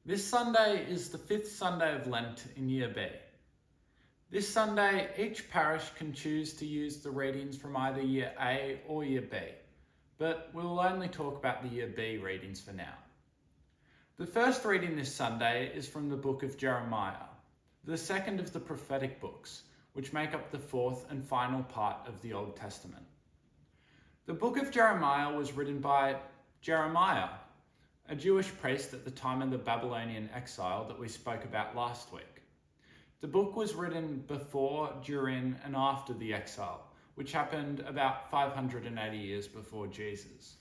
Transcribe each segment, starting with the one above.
This Sunday is the fifth Sunday of Lent in Year B. This Sunday, each parish can choose to use the readings from either Year A or Year B, but we'll only talk about the Year B readings for now. The first reading this Sunday is from the book of Jeremiah, the second of the prophetic books, which make up the fourth and final part of the Old Testament. The book of Jeremiah was written by Jeremiah, a Jewish priest at the time of the Babylonian exile that we spoke about last week. The book was written before, during, and after the exile, which happened about 580 years before Jesus.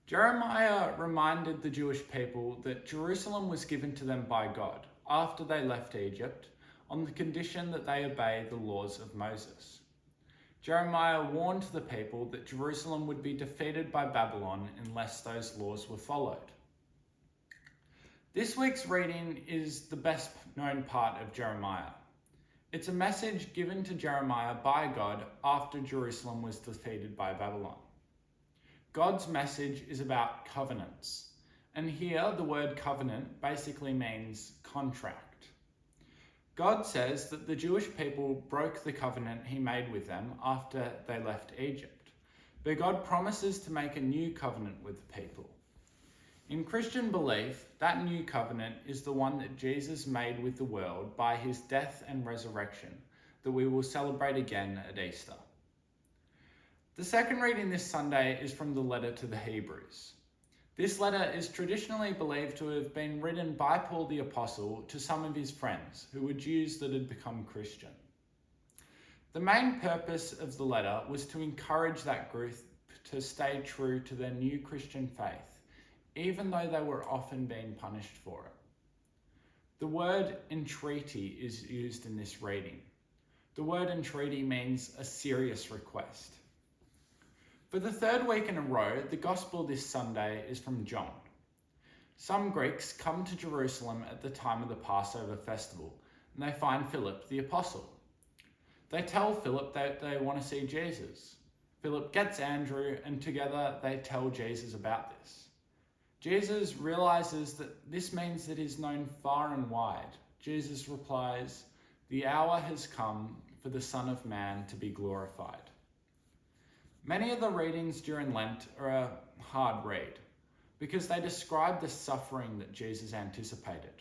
Jeremiah reminded the Jewish people that Jerusalem was given to them by God after they left Egypt on the condition that they obey the laws of Moses. Jeremiah warned the people that Jerusalem would be defeated by Babylon unless those laws were followed. This week's reading is the best known part of Jeremiah. It's a message given to Jeremiah by God after Jerusalem was defeated by Babylon. God's message is about covenants, and here the word covenant basically means contract. God says that the Jewish people broke the covenant he made with them after they left Egypt, but God promises to make a new covenant with the people. In Christian belief, that new covenant is the one that Jesus made with the world by his death and resurrection that we will celebrate again at Easter. The second reading this Sunday is from the letter to the Hebrews. This letter is traditionally believed to have been written by Paul the Apostle to some of his friends who were Jews that had become Christian. The main purpose of the letter was to encourage that group to stay true to their new Christian faith, even though they were often being punished for it. The word entreaty is used in this reading. The word entreaty means a serious request. For the third week in a row, the Gospel this Sunday is from John. Some Greeks come to Jerusalem at the time of the Passover festival, and they find Philip the Apostle. They tell Philip that they want to see Jesus. Philip gets Andrew, and together they tell Jesus about this. Jesus realizes that this means that he's known far and wide. Jesus replies, "The hour has come for the Son of Man to be glorified." Many of the readings during Lent are a hard read because they describe the suffering that Jesus anticipated.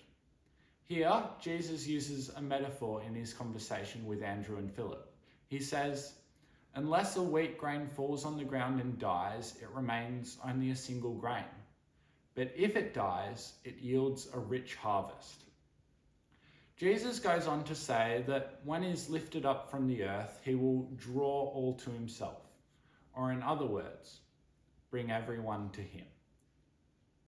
Here, Jesus uses a metaphor in his conversation with Andrew and Philip. He says, "Unless a wheat grain falls on the ground and dies, it remains only a single grain. But if it dies, it yields a rich harvest." Jesus goes on to say that when he's lifted up from the earth, he will draw all to himself. Or in other words, bring everyone to him.